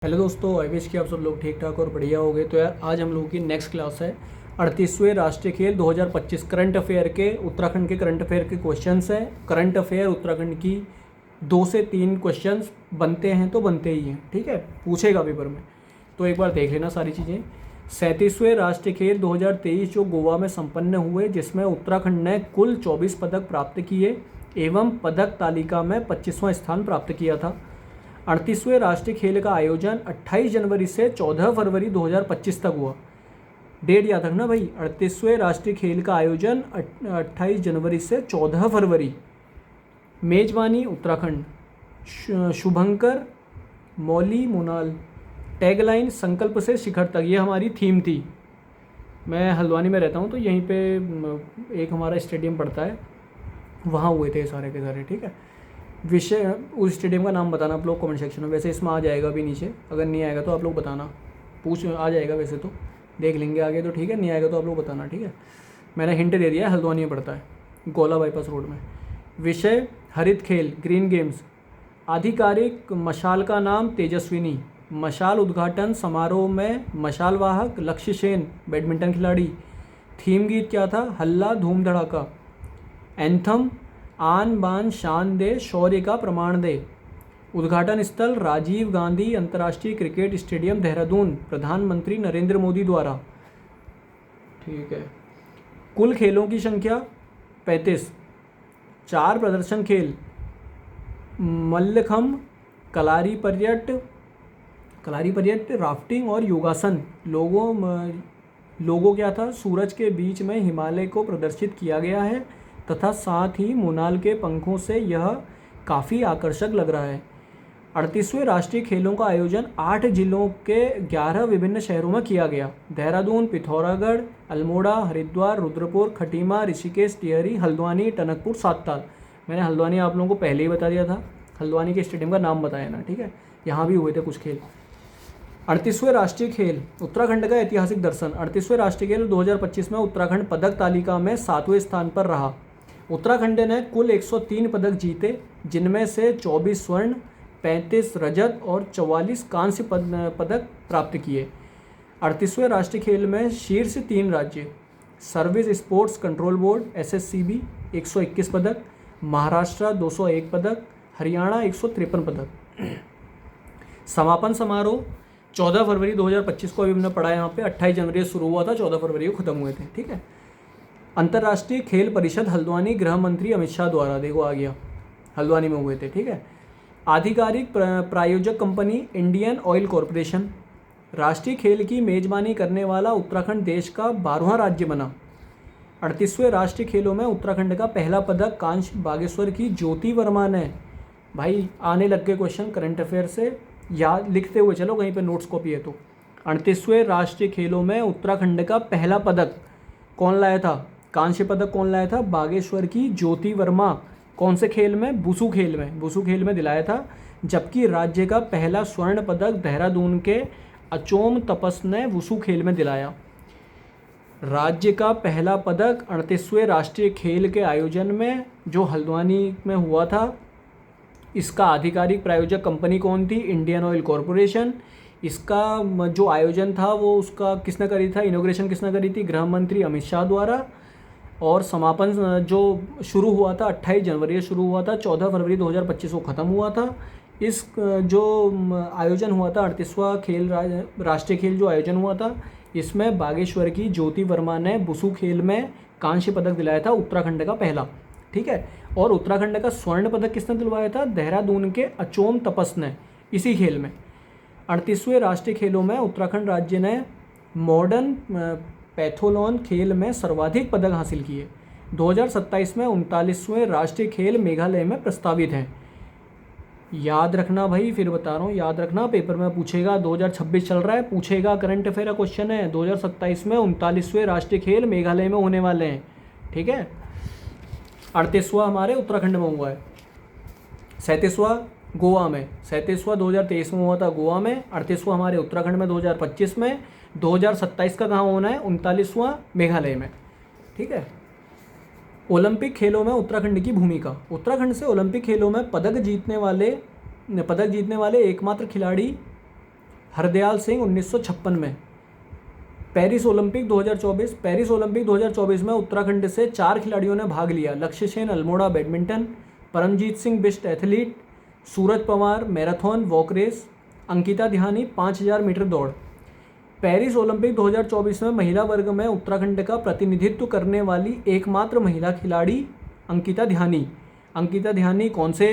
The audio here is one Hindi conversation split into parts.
हेलो दोस्तों, आई विश कि आप सब लोग ठीक ठाक और बढ़िया हो गए। तो यार आज हम लोगों की नेक्स्ट क्लास है 38वें राष्ट्रीय खेल 2025 करंट अफेयर के उत्तराखंड के करंट अफेयर के क्वेश्चंस हैं। करंट अफेयर उत्तराखंड की 2 से 3 क्वेश्चंस बनते हैं तो बनते ही हैं, ठीक है, पूछेगा पेपर में। तो एक बार देख लेना सारी चीज़ें। 37वें राष्ट्रीय खेल 2023 जो गोवा में संपन्न हुए, जिसमें उत्तराखंड ने कुल 24 पदक प्राप्त किए एवं पदक तालिका में 25वां स्थान प्राप्त किया था। 38वें राष्ट्रीय खेल का आयोजन 28 जनवरी से 14 फरवरी 2025 तक हुआ। डेट याद रखना भाई, 38वें राष्ट्रीय खेल का आयोजन 28 जनवरी से 14 फरवरी। मेजबानी उत्तराखंड। शुभंकर मौली मोनाल। टैगलाइन संकल्प से शिखर तक, ये हमारी थीम थी। मैं हल्द्वानी में रहता हूँ तो यहीं पे एक हमारा स्टेडियम पड़ता है, वहाँ हुए थे सारे के सारे, ठीक है। विषय उस स्टेडियम का नाम बताना आप लोग कमेंट सेक्शन में। वैसे इसमें आ जाएगा भी नीचे, अगर नहीं आएगा तो आप लोग बताना। पूछ आ जाएगा वैसे तो, देख लेंगे आगे तो, ठीक है। नहीं आएगा तो आप लोग बताना, ठीक है। मैंने हिंट दे दिया है, हल्द्वानी में पड़ता है, गोला बाईपास रोड में। विषय हरित खेल ग्रीन गेम्स। आधिकारिक मशाल का नाम तेजस्विनी। मशाल उद्घाटन समारोह में मशाल वाहक लक्ष्य सेन बैडमिंटन खिलाड़ी। थीम गीत क्या था? हल्ला धूम धड़ाका। एंथम आन बान शान दे शौर्य का प्रमाण दे। उद्घाटन स्थल राजीव गांधी अंतर्राष्ट्रीय क्रिकेट स्टेडियम देहरादून, प्रधानमंत्री नरेंद्र मोदी द्वारा, ठीक है। कुल खेलों की संख्या 35। 4 प्रदर्शन खेल मल्लखम्ब, कलारी पर्यट, राफ्टिंग और योगासन। लोगो क्या था? सूरज के बीच में हिमालय को प्रदर्शित किया गया है तथा साथ ही मोनाल के पंखों से यह काफ़ी आकर्षक लग रहा है। 38वें राष्ट्रीय खेलों का आयोजन 8 जिलों के 11 विभिन्न शहरों में किया गया। देहरादून, पिथौरागढ़, अल्मोड़ा, हरिद्वार, रुद्रपुर, खटीमा, ऋषिकेश, टिहरी, हल्द्वानी, टनकपुर, सातताल। मैंने हल्द्वानी आप लोगों को पहले ही बता दिया था, हल्द्वानी के स्टेडियम का नाम बताया ना, ठीक है। यहाँ भी हुए थे कुछ खेल। 38वें राष्ट्रीय खेल उत्तराखंड का ऐतिहासिक दर्शन। 38वें राष्ट्रीय खेल 2025 में उत्तराखंड पदक तालिका में 7वें स्थान पर रहा। उत्तराखंड ने कुल 103 पदक जीते, जिनमें से 24 स्वर्ण, 35 रजत और 44 कांस्य पदक प्राप्त किए। 38वें राष्ट्रीय खेल में शीर्ष 3 राज्य: service sports control board SSCB 121 पदक, महाराष्ट्र 201 पदक, हरियाणा 153 पदक। समापन समारोह 14 फरवरी 2025 को अभी हमने पढ़ा यहाँ पे, 28 जनवरी से शुरू हुआ था, 14 फरवरी को ख़त्म हुए थे, ठीक है। अंतर्राष्ट्रीय खेल परिषद हल्द्वानी, गृह मंत्री अमित शाह द्वारा, देखो आ गया, हल्द्वानी में हुए थे, ठीक है। आधिकारिक प्रायोजक कंपनी इंडियन ऑयल कॉरपोरेशन। राष्ट्रीय खेल की मेजबानी करने वाला उत्तराखंड देश का 12वां राज्य बना। 38वें राष्ट्रीय खेलों में उत्तराखंड का पहला पदक कांस्य बागेश्वर की ज्योति वर्मा ने। भाई आने लग गए क्वेश्चन करंट अफेयर से, याद लिखते हुए चलो कहीं पे नोट्स कॉपी है तो। 38वें राष्ट्रीय खेलों में उत्तराखंड का पहला पदक कौन लाया था? कांस्य पदक कौन लाया था? बागेश्वर की ज्योति वर्मा। कौन से खेल में? वुशु खेल में, वुशु खेल में दिलाया था। जबकि राज्य का पहला स्वर्ण पदक देहरादून के अचोम तपस ने वुशु खेल में दिलाया। राज्य का पहला पदक 38वें राष्ट्रीय खेल के आयोजन में जो हल्द्वानी में हुआ था, इसका आधिकारिक प्रायोजक कंपनी कौन थी? Indian oil corporation. इसका जो आयोजन था वो उसका किसने करी था? इनॉग्रेशन किसने करी थी? गृह मंत्री अमित शाह द्वारा। और समापन जो शुरू हुआ था 28 जनवरी से शुरू हुआ था, 14 फरवरी 2025 को ख़त्म हुआ था। इस जो आयोजन हुआ था 38वां खेल राष्ट्रीय खेल जो आयोजन हुआ था, इसमें बागेश्वर की ज्योति वर्मा ने वुशु खेल में कांस्य पदक दिलाया था, उत्तराखंड का पहला, ठीक है। और उत्तराखंड का स्वर्ण पदक किसने दिलवाया था? देहरादून के अचोम तपस ने, इसी खेल में। 38वें राष्ट्रीय खेलों में उत्तराखंड राज्य ने मॉडर्न पैथोलॉन खेल में सर्वाधिक पदक हासिल किए। 2027 में 39वें राष्ट्रीय खेल मेघालय में प्रस्तावित हैं। याद रखना भाई, फिर बता रहा हूँ, याद रखना, पेपर में पूछेगा। 2026 चल रहा है, पूछेगा, करंट अफेयर का क्वेश्चन है। 2027 में 39वें राष्ट्रीय खेल मेघालय में होने वाले हैं, ठीक है। 38वां हमारे उत्तराखंड में हुआ है। 37वां गोवा में, 37वां 2023 में हुआ था गोवा में। 38वां हमारे उत्तराखंड में 2025 में। 2027 का कहाँ होना है? 39वां मेघालय में, ठीक है। ओलंपिक खेलों में उत्तराखंड की भूमिका। उत्तराखंड से ओलंपिक खेलों में पदक जीतने वाले एकमात्र खिलाड़ी हरदयाल सिंह 1956 में। पेरिस ओलंपिक 2024 में उत्तराखंड से 4 खिलाड़ियों ने भाग लिया। Lakshya Sen Almora badminton, Paramjeet Singh Bisht athlete, Suraj Pawar marathon walk race, Ankita Dhyani 5000 metre दौड़। पेरिस ओलंपिक 2024 में महिला वर्ग में उत्तराखंड का प्रतिनिधित्व करने वाली एकमात्र महिला खिलाड़ी अंकिता ध्यानी। अंकिता ध्यानी कौन से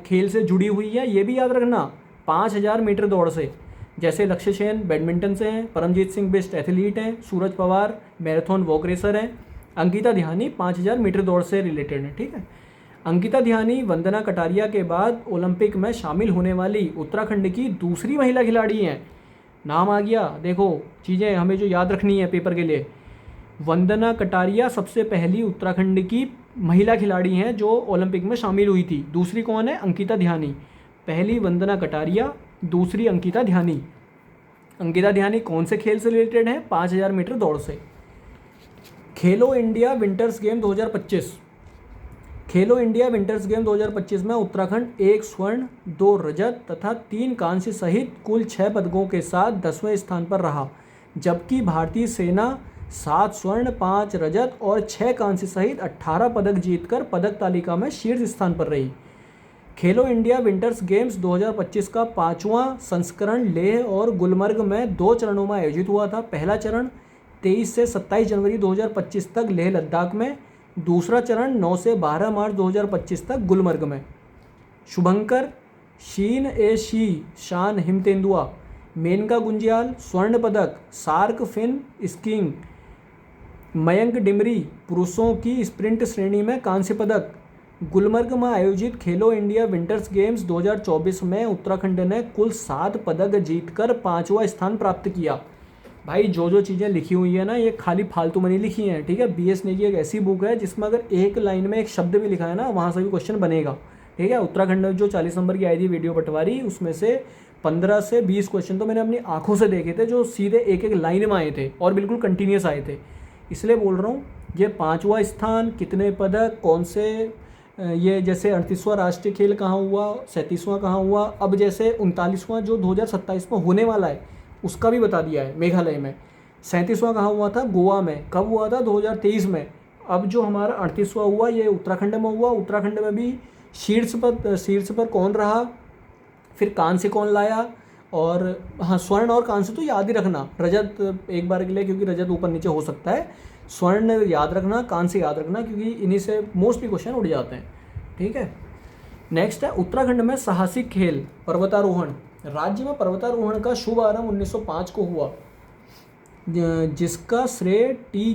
खेल से जुड़ी हुई है ये भी याद रखना, 5000 मीटर दौड़ से। जैसे लक्ष्य सेन बैडमिंटन से हैं, परमजीत सिंह बेस्ट एथलीट हैं, सूरज पवार मैराथन वॉक रेसर हैं, अंकिता ध्यानी 5000 मीटर दौड़ से रिलेटेड है। ठीक है, अंकिता ध्यानी वंदना कटारिया के बाद ओलंपिक में शामिल होने वाली उत्तराखंड की दूसरी महिला खिलाड़ी हैं। नाम आ गया, देखो चीज़ें हमें जो याद रखनी है पेपर के लिए। वंदना कटारिया सबसे पहली उत्तराखंड की महिला खिलाड़ी हैं जो ओलंपिक में शामिल हुई थी। दूसरी कौन है? अंकिता ध्यानी। पहली वंदना कटारिया, दूसरी अंकिता ध्यानी। अंकिता ध्यानी कौन से खेल से रिलेटेड है? 5000 मीटर दौड़ से। खेलो इंडिया विंटर्स गेम 2025। खेलो इंडिया विंटर्स गेम 2025 में उत्तराखंड 1 स्वर्ण 2 रजत तथा 3 कांस्य सहित कुल 6 पदकों के साथ 10वें स्थान पर रहा, जबकि भारतीय सेना 7 स्वर्ण 5 रजत और 6 कांस्य सहित 18 पदक जीतकर पदक तालिका में शीर्ष स्थान पर रही। खेलो इंडिया विंटर्स गेम्स 2025 का 5वां संस्करण लेह और गुलमर्ग में 2 चरणों में आयोजित हुआ था। पहला चरण 23 से 27 जनवरी 2025 तक लेह लद्दाख में, दूसरा चरण 9 से 12 मार्च 2025 तक गुलमर्ग में। शुभंकर शीन ए शी शान हिमतेंदुआ, मेनका गुंजियाल स्वर्ण पदक सार्क फिन स्कीइंग, मयंक डिमरी पुरुषों की स्प्रिंट श्रेणी में कांस्य पदक। गुलमर्ग में आयोजित खेलो इंडिया विंटर्स गेम्स 2024 में उत्तराखंड ने कुल 7 पदक जीतकर 5वां स्थान प्राप्त किया। भाई जो चीज़ें लिखी हुई है ना, ये खाली फालतू में नहीं लिखी हैं। ठीक है, BS नेगी एक ऐसी बुक है जिसमें अगर एक लाइन में एक शब्द भी लिखा है ना, वहाँ से भी क्वेश्चन बनेगा। ठीक है, उत्तराखंड में जो 40 नंबर की आई थी वीडियो बंटवारी, उसमें से 15 से 20 क्वेश्चन तो मैंने अपनी आंखों से देखे थे, जो सीधे एक एक लाइन में आए थे और बिल्कुल कंटिन्यूस आए थे। इसलिए बोल रहा हूँ, ये 5वां स्थान, कितने पदक, कौन से, ये जैसे 38वां राष्ट्रीय खेल कहाँ हुआ, 37वां कहाँ हुआ, अब जैसे 39वां जो 2027 में होने वाला है उसका भी बता दिया है मेघालय में। 37वां कहाँ हुआ था? गोवा में। कब हुआ था? 2023 में। अब जो हमारा 38वां हुआ ये उत्तराखंड में हुआ। उत्तराखंड में भी शीर्ष पर कौन रहा, फिर कांस्य कौन लाया, और हाँ स्वर्ण और कांस्य तो याद ही रखना, रजत एक बार के लिए क्योंकि रजत ऊपर नीचे हो सकता है, स्वर्ण याद रखना, कांस्य याद रखना, क्योंकि इन्हीं से मोस्टली क्वेश्चन उड़ जाते हैं। ठीक है, नेक्स्ट है उत्तराखंड में साहसिक खेल पर्वतारोहण। राज्य में पर्वतारोहण का शुभ आरंभ 1905 को हुआ, जिसका श्रेय टी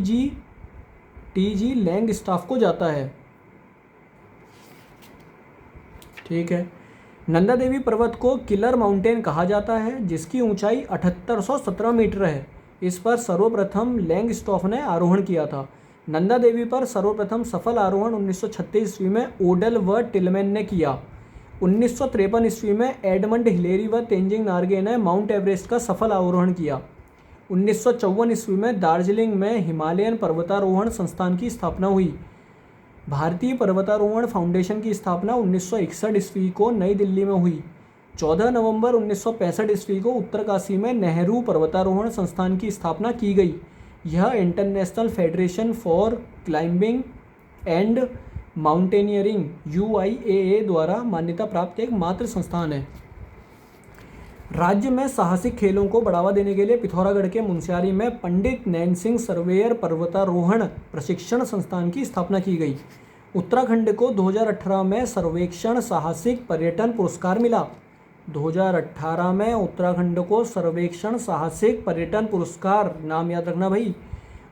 जी लैंगस्टॉफ को जाता है। ठीक है, नंदा देवी पर्वत को किलर माउंटेन कहा जाता है, जिसकी ऊंचाई 7817 मीटर है। इस पर सर्वप्रथम लैंगस्टॉफ ने आरोहण किया था। नंदा देवी पर सर्वप्रथम सफल आरोहण 1936 ईस्वी में ओडल व टिलमैन ने किया। 1953 ईस्वी में एडमंड हिलेरी व तेंजिंग नार्गे ने माउंट एवरेस्ट का सफल आरोहण किया। 1954 ईस्वी में दार्जिलिंग में हिमालयन पर्वतारोहण संस्थान की स्थापना हुई। भारतीय पर्वतारोहण फाउंडेशन की स्थापना 1961 ईस्वी को नई दिल्ली में हुई। 14 नवंबर 1965 ईस्वी को उत्तरकाशी में नेहरू पर्वतारोहण संस्थान की स्थापना की गई। यह international federation for climbing and mountaineering UIAA द्वारा मान्यता प्राप्त एक मात्र संस्थान है। राज्य में साहसिक खेलों को बढ़ावा देने के लिए पिथौरागढ़ के मुनस्यारी में पंडित नैन सिंह सर्वेयर पर्वतारोहण प्रशिक्षण संस्थान की स्थापना की गई। उत्तराखंड को 2018 में सर्वेक्षण साहसिक पर्यटन पुरस्कार मिला। 2018 में उत्तराखंड को सर्वेक्षण साहसिक पर्यटन पुरस्कार, नाम याद रखना भाई।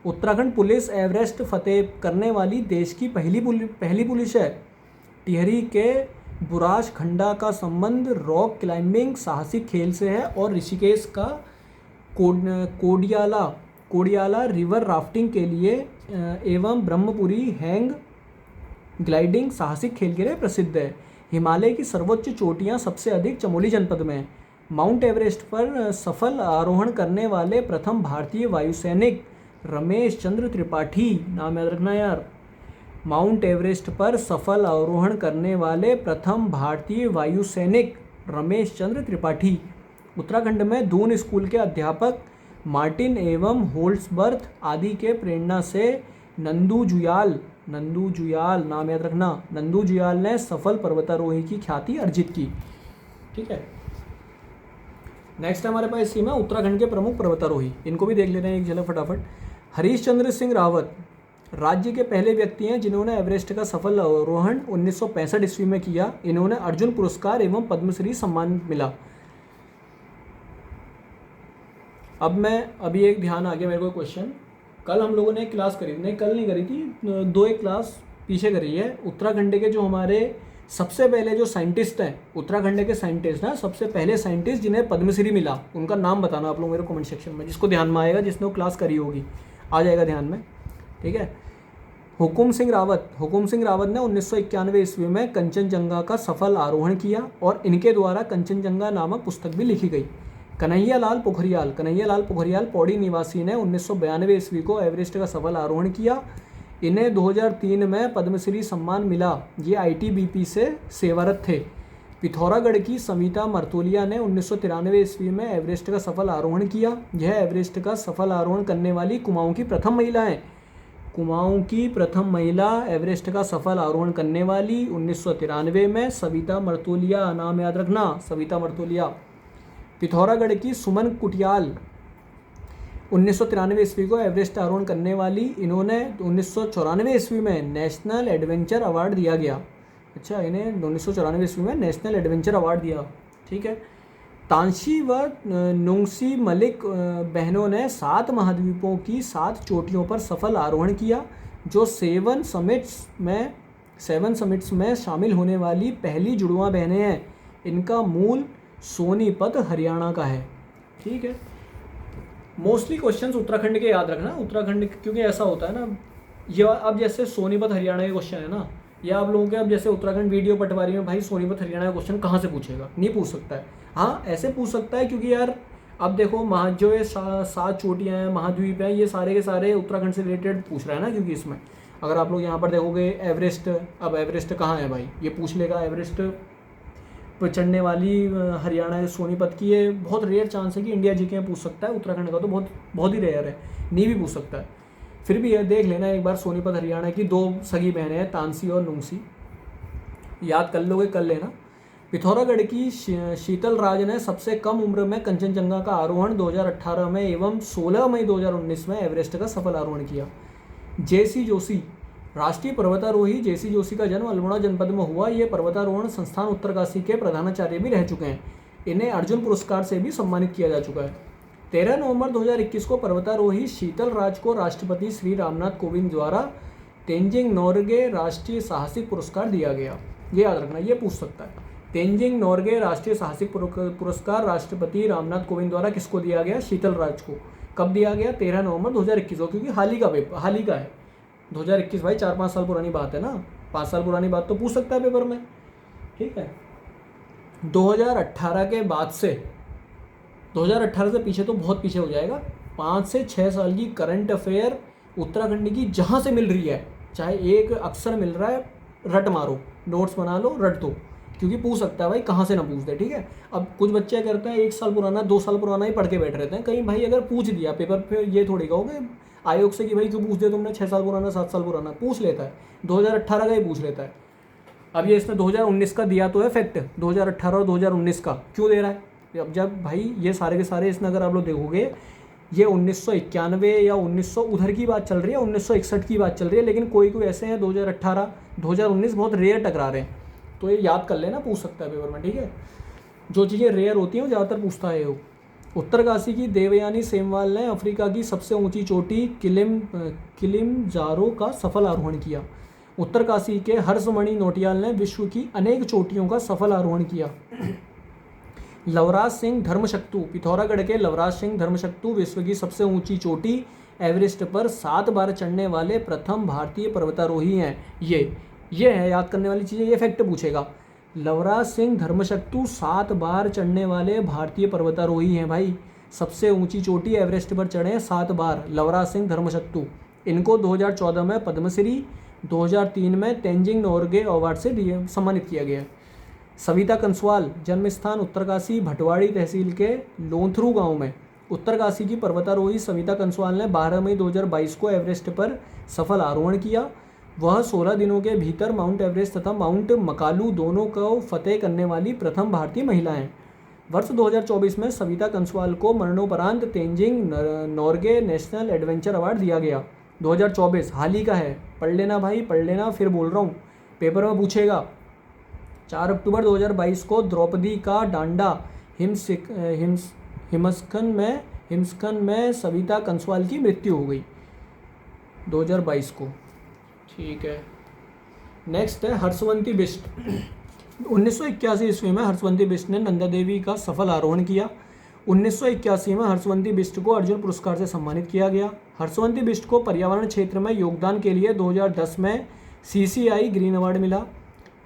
उत्तराखंड पुलिस एवरेस्ट फतेह करने वाली देश की पहली पुलिस है। टिहरी के बुराश खंडा का संबंध रॉक क्लाइंबिंग साहसिक खेल से है और ऋषिकेश का कोडियाला रिवर राफ्टिंग के लिए एवं ब्रह्मपुरी हैंग ग्लाइडिंग साहसिक खेल के लिए प्रसिद्ध है। हिमालय की सर्वोच्च चोटियां सबसे अधिक चमोली जनपद में है। माउंट एवरेस्ट पर सफल आरोहण करने वाले प्रथम भारतीय वायुसैनिक रमेश चंद्र त्रिपाठी, नाम याद रखना यार। माउंट एवरेस्ट पर सफल आरोहण करने वाले प्रथम भारतीय वायुसैनिक रमेश चंद्र त्रिपाठी उत्तराखंड में दून स्कूल के अध्यापक मार्टिन एवं होल्ड्सबर्थ आदि के प्रेरणा से नंदू जुयाल नाम याद रखना, नंदू जुयाल ने सफल पर्वतारोही की ख्याति अर्जित की। ठीक है, नेक्स्ट हमारे पास इसी में उत्तराखंड के प्रमुख पर्वतारोही, इनको भी देख लेते हैं एक झलक फटाफट। हरीश चंद्र सिंह रावत राज्य के पहले व्यक्ति हैं जिन्होंने एवरेस्ट का सफल आरोहण 1965 ईस्वी में किया। इन्होंने अर्जुन पुरस्कार एवं पद्मश्री सम्मान मिला। अब मैं अभी एक ध्यान आ गया मेरे को क्वेश्चन, कल हम लोगों ने एक क्लास करी, नहीं कल नहीं करी थी, दो एक क्लास पीछे करी है। उत्तराखंड के जो हमारे सबसे पहले जो साइंटिस्ट हैं, उत्तराखंड के साइंटिस्ट ना, सबसे पहले साइंटिस्ट जिन्हें पद्मश्री मिला, उनका नाम बताना आप लोग मेरे कमेंट सेक्शन में, जिसको ध्यान में आएगा, जिसने वो क्लास करी होगी आ जाएगा ध्यान में। ठीक है, हुकुम सिंह रावत ने 1991 ईस्वी में कंचनजंगा का सफल आरोहण किया और इनके द्वारा कंचनजंगा नामक पुस्तक भी लिखी गई। कन्हैया लाल पोखरियाल पौड़ी निवासी ने 1992 ईस्वी को एवरेस्ट का सफल आरोहण किया। इन्हें 2003 में पद्मश्री सम्मान मिला। ये ITBP से सेवारत थे। पिथौरागढ़ की समिता मर्तोलिया ने 1993 ईस्वी में एवरेस्ट का सफल आरोहण किया। यह एवरेस्ट का सफल आरोहण करने वाली कुमाऊं की प्रथम महिला हैं। एवरेस्ट का सफल आरोहण करने वाली 1993 में सविता मर्तोलिया, नाम याद रखना, सविता मर्तोलिया। पिथौरागढ़ की सुमन कुटियाल 1993 ईस्वी को एवरेस्ट आरोहण करने वाली, इन्होंने 1994 ईस्वी में नेशनल एडवेंचर अवार्ड दिया गया। अच्छा, इन्हें 1994 ईस्वी में नेशनल एडवेंचर अवार्ड दिया। ठीक है, तांशी व नुंगसी मलिक बहनों ने 7 महाद्वीपों की 7 चोटियों पर सफल आरोहण किया, जो 7 समिट्स में शामिल होने वाली पहली जुड़वां बहनें हैं। इनका मूल सोनीपत हरियाणा का है। ठीक है, मोस्टली क्वेश्चंस उत्तराखंड के याद रखना, उत्तराखंड, क्योंकि ऐसा होता है ना, ये अब जैसे सोनीपत हरियाणा के क्वेश्चन है ना, या आप लोगों के अब जैसे उत्तराखंड वीडियो पटवारी में भाई सोनीपत हरियाणा का क्वेश्चन कहाँ से पूछेगा, नहीं पूछ सकता है। हाँ, ऐसे पूछ सकता है क्योंकि यार अब देखो जो ये 7 चोटियाँ हैं, महाद्वीप हैं, ये सारे के सारे उत्तराखंड से रिलेटेड पूछ रहा है ना, क्योंकि इसमें अगर आप लोग यहाँ पर देखोगे एवरेस्ट, अब एवरेस्ट कहाँ है भाई, ये पूछ लेगा एवरेस्ट पर चढ़ने वाली हरियाणा सोनीपत की, ये बहुत रेयर चांस है कि इंडिया जीके में पूछ सकता है। उत्तराखंड का तो बहुत ही रेयर है, नहीं भी पूछ सकता है। फिर भी ये देख लेना एक बार, सोनीपत हरियाणा की 2 सगी बहनें हैं, तानसी और नुंगसी, याद कर लोगे कर लेना। पिथौरागढ़ की शीतल राज ने सबसे कम उम्र में कंचनजंगा का आरोहण 2018 में एवं 16 मई 2019 में एवरेस्ट का सफल आरोहण किया। जेसी जोशी, राष्ट्रीय पर्वतारोही जेसी जोशी का जन्म अल्मोड़ा जनपद में हुआ। ये पर्वतारोहण संस्थान उत्तरकाशी के प्रधानाचार्य भी रह चुके हैं। इन्हें अर्जुन पुरस्कार से भी सम्मानित किया जा चुका है। 13 नवंबर 2021 को पर्वतारोही शीतल राज को राष्ट्रपति श्री रामनाथ कोविंद द्वारा तेंजिंग नोर्गे राष्ट्रीय साहसिक पुरस्कार दिया गया। ये याद रखना, ये पूछ सकता है। तेंजिंग नोर्गे राष्ट्रीय साहसिक पुरस्कार राष्ट्रपति रामनाथ कोविंद द्वारा किसको दिया गया? शीतल राज को। कब दिया गया? 13 नवंबर 2021 को, क्योंकि हाल ही का है 2021 भाई, 4-5 साल पुरानी बात है ना, 5 साल पुरानी बात तो पूछ सकता है पेपर में। ठीक है, 2018 के बाद से, 2018 से पीछे तो बहुत पीछे हो जाएगा, 5 से 6 साल की करंट अफेयर उत्तराखंड की जहाँ से मिल रही है, चाहे एक अक्सर मिल रहा है, रट मारो, नोट्स बना लो, रट दो, क्योंकि पूछ सकता है भाई, कहाँ से ना पूछ दे। ठीक है, अब कुछ बच्चे करते हैं 1 साल पुराना 2 साल पुराना ही पढ़ के बैठ रहते हैं, कहीं भाई अगर पूछ दिया पेपर पे, ये थोड़ी कहोगे आयोग से कि भाई क्यों पूछ दिया तुमने 6 साल पुराना 7 साल पुराना, पूछ लेता है, 2018 का ही पूछ लेता है। अब ये इसने 2019 का दिया तो है फैक्ट, 2018 और 2019 का क्यों दे रहा है? अब जब भाई ये सारे के सारे इसमें अगर आप लोग देखोगे, ये 1991 या 1900 उधर की बात चल रही है, 1961 की बात चल रही है, लेकिन कोई ऐसे हैं 2018 2019 बहुत रेयर टकरा रहे हैं, तो ये याद कर लेना, पूछ सकता है पेपर में। ठीक है, जो चीज़ें रेयर होती हैं वो ज़्यादातर पूछता है वो। उत्तरकाशी की देवयानी सेमवाल ने अफ्रीका की सबसे ऊंची चोटी किलिमंजारो का सफल आरोहण किया। उत्तरकाशी के हर्षमणि नोटियाल ने विश्व की अनेक चोटियों का सफल आरोहण किया। लवराज सिंह धर्मशक्तु, पिथौरागढ़ के लवराज सिंह धर्मशक्तु विश्व की सबसे ऊंची चोटी एवरेस्ट पर 7 बार चढ़ने वाले प्रथम भारतीय पर्वतारोही हैं। ये है याद करने वाली चीज़ें, ये फैक्ट पूछेगा। लवराज सिंह धर्मशक्तु 7 बार चढ़ने वाले भारतीय पर्वतारोही हैं भाई, सबसे ऊंची चोटी एवरेस्ट पर चढ़े 7 बार लवराज सिंह धर्मशक्तु। इनको 2014 में पद्मश्री, 2003 में तेंजिंग नोर्गे अवार्ड से सम्मानित किया गया। सविता कंसवाल जन्म स्थान उत्तरकाशी भटवाड़ी तहसील के लोंथरू गांव में। उत्तरकाशी की पर्वतारोही सविता कंसवाल ने 12 मई 2022 को एवरेस्ट पर सफल आरोहण किया। वह 16 दिनों के भीतर माउंट एवरेस्ट तथा माउंट मकालू दोनों को फतेह करने वाली प्रथम भारतीय महिला हैं। वर्ष 2024 में सविता कंसवाल को मरणोपरांत Tenzing Norgay national adventure award दिया गया। 2024 हाल ही का है, पढ़ लेना भाई, पढ़ लेना, फिर बोल रहा हूँ, पेपर में पूछेगा। 4 अक्टूबर 2022 को द्रौपदी का डांडा हिमस्खलन में सविता कंसवाल की मृत्यु हो गई 2022 को। ठीक है, नेक्स्ट है हर्षवंती बिष्ट। 1981 ईस्वी में हर्षवंती बिष्ट ने नंदा देवी का सफल आरोहण किया। 1981 में हर्षवंती बिष्ट को अर्जुन पुरस्कार से सम्मानित किया गया। हर्षवंती बिष्ट को पर्यावरण क्षेत्र में योगदान के लिए 2010 में CCI ग्रीन अवार्ड मिला।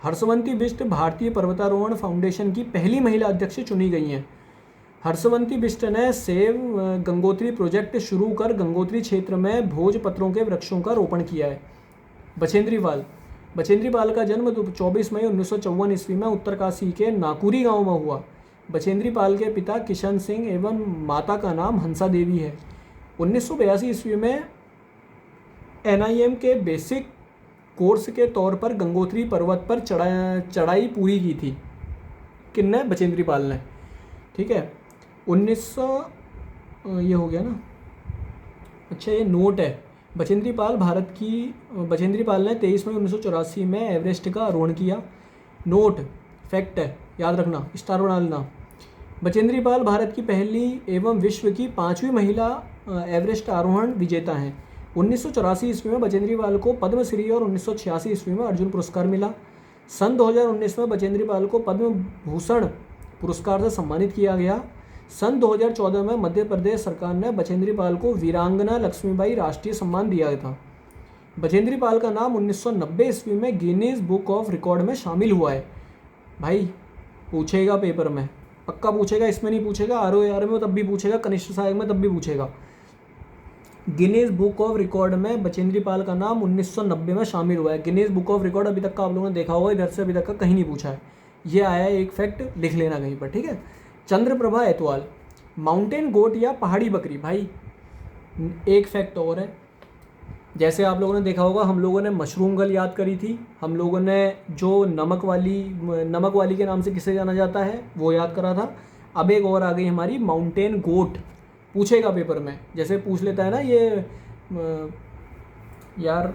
हर्षवंती बिष्ट भारतीय पर्वतारोहण फाउंडेशन की पहली महिला अध्यक्ष चुनी गई हैं। हर्षवंती बिष्ट ने सेव गंगोत्री प्रोजेक्ट शुरू कर गंगोत्री क्षेत्र में भोजपत्रों के वृक्षों का रोपण किया है। बचेंद्री पाल का जन्म 24 मई 1954 ईस्वी में उत्तरकाशी के नाकुरी गांव में हुआ। बचेंद्री पाल के पिता किशन सिंह एवं माता का नाम हंसा देवी है। 1982 ईस्वी में NIM के बेसिक कोर्स के तौर पर गंगोत्री पर्वत पर चढ़ाई पूरी की थी। किन्ने? बचेंद्री पाल ने। ठीक है, 1900 ये हो गया ना। अच्छा, ये नोट है। बचेंद्री पाल ने 23 मई 1984 में एवरेस्ट का आरोहण किया। नोट फैक्ट है, याद रखना, स्टार बना लेना। बचेंद्री पाल भारत की पहली एवं विश्व की 5वीं महिला एवरेस्ट आरोहण विजेता हैं। 1984 ईस्वी में बचेंद्री पाल को पद्मश्री और 1986 ईस्वी में अर्जुन पुरस्कार मिला। सन 2019 में बचेंद्री पाल को पद्म भूषण पुरस्कार से सम्मानित किया गया। सन 2014 में मध्य प्रदेश सरकार ने बचेंद्री पाल को वीरांगना लक्ष्मीबाई राष्ट्रीय सम्मान दिया था। बचेंद्री पाल का नाम 1990 ईस्वी में गिनीज बुक ऑफ रिकॉर्ड में शामिल हुआ है। भाई पूछेगा पेपर में, पक्का पूछेगा, इसमें नहीं पूछेगा, ROAR में तब भी पूछेगा, कनिष्ठ सहायक में तब भी पूछेगा। गिनीज बुक ऑफ रिकॉर्ड में बचेंद्री पाल का नाम 1990 में शामिल हुआ है। गिनीज बुक ऑफ रिकॉर्ड अभी तक का आप लोगों ने देखा होगा, इधर से अभी तक का कहीं नहीं पूछा है। ये आया है, एक फैक्ट लिख लेना कहीं पर। ठीक है, चंद्रप्रभा एतवाल माउंटेन गोट या पहाड़ी बकरी। भाई एक फैक्ट और है, जैसे आप लोगों ने देखा होगा, हम लोगों ने मशरूम गर्ल याद करी थी, हम लोगों ने जो नमक वाली के नाम से किसे जाना जाता है वो याद करा था। अब एक और आ गई हमारी माउंटेन गोट, पूछेगा पेपर में, जैसे पूछ लेता है ना ये यार,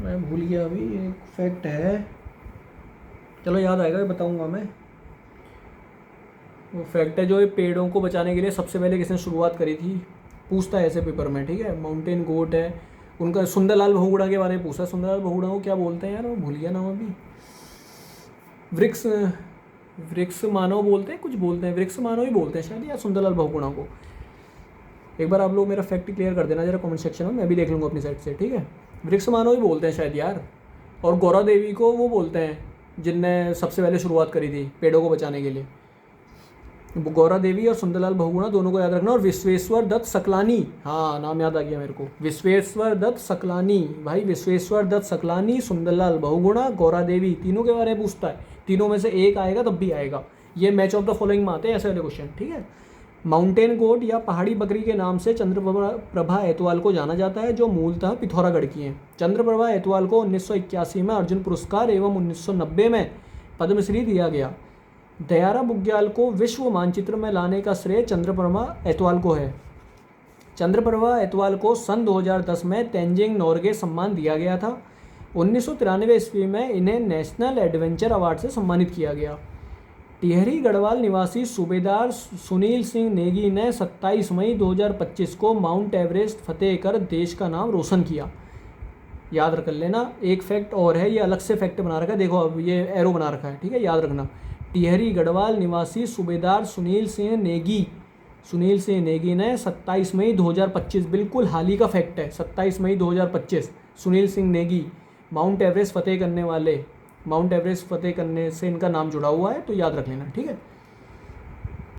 मैं भूल गया अभी, एक फैक्ट है, चलो याद आएगा, बताऊंगा मैं। वो फैक्ट है जो ये पेड़ों को बचाने के लिए सबसे पहले किसने शुरुआत करी थी, पूछता है ऐसे पेपर में। ठीक है, माउंटेन गोट है उनका। सुंदरलाल बहुगुणा के बारे में पूछा। सुंदरलाल बहुगुणा को क्या बोलते हैं यार, वो भूल गया नाम अभी। वृक्ष मानव बोलते हैं, कुछ बोलते हैं, वृक्ष मानव ही बोलते हैं शायद, या सुंदरलाल बहुगुणा को। एक बार आप लोग मेरा फैक्ट क्लियर कर देना जरा कमेंट सेक्शन में, मैं भी देख लूँगा अपनी साइड से। ठीक है, वृक्ष मानव ही बोलते हैं शायद यार। और गौरा देवी को वो बोलते हैं जिनने सबसे पहले शुरुआत करी थी पेड़ों को बचाने के लिए। गौरा देवी और सुंदरलाल बहुगुणा दोनों को याद रखना। और विश्वेश्वर दत्त सकलानी, हाँ नाम याद आ गया मेरे को, विश्वेश्वर दत्त सकलानी। भाई विश्वेश्वर दत्त सकलानी, सुंदरलाल बहुगुणा, गौरा देवी, तीनों के बारे में पूछता है। तीनों में से एक आएगा तब भी आएगा। ये मैच ऑफ द फॉलोइंग में आते हैं ऐसे वाले क्वेश्चन। ठीक है, माउंटेन गोट या पहाड़ी बकरी के नाम से चंद्रप्रभा एतवाल को जाना जाता है, जो मूलतः पिथौरागढ़ की हैं। चंद्रप्रभा एतवाल को 1981 में अर्जुन पुरस्कार एवं 1990 में पद्मश्री दिया गया। दयारा बुग्याल को विश्व मानचित्र में लाने का श्रेय चंद्रप्रभा एतवाल को है। चंद्रप्रभा एतवाल को सन 2010 में तेंजिंग नोर्गे सम्मान दिया गया था। 1993 ईस्वी में इन्हें नेशनल एडवेंचर अवार्ड से सम्मानित किया गया। टिहरी गढ़वाल निवासी सूबेदार सुनील सिंह नेगी ने 27 मई 2025 को माउंट एवरेस्ट फतेह कर देश का नाम रोशन किया। याद रख लेना। एक फैक्ट और है, ये अलग से फैक्ट बना रखा है, देखो अब ये एरो बना रखा है। ठीक है, याद रखना। टिहरी गढ़वाल निवासी सूबेदार सुनील सिंह नेगी ने 27 मई 2025, बिल्कुल हाल ही का फैक्ट है, 27 मई 2025 सुनील सिंह नेगी माउंट एवरेस्ट फतेह करने से इनका नाम जुड़ा हुआ है, तो याद रख लेना। ठीक है।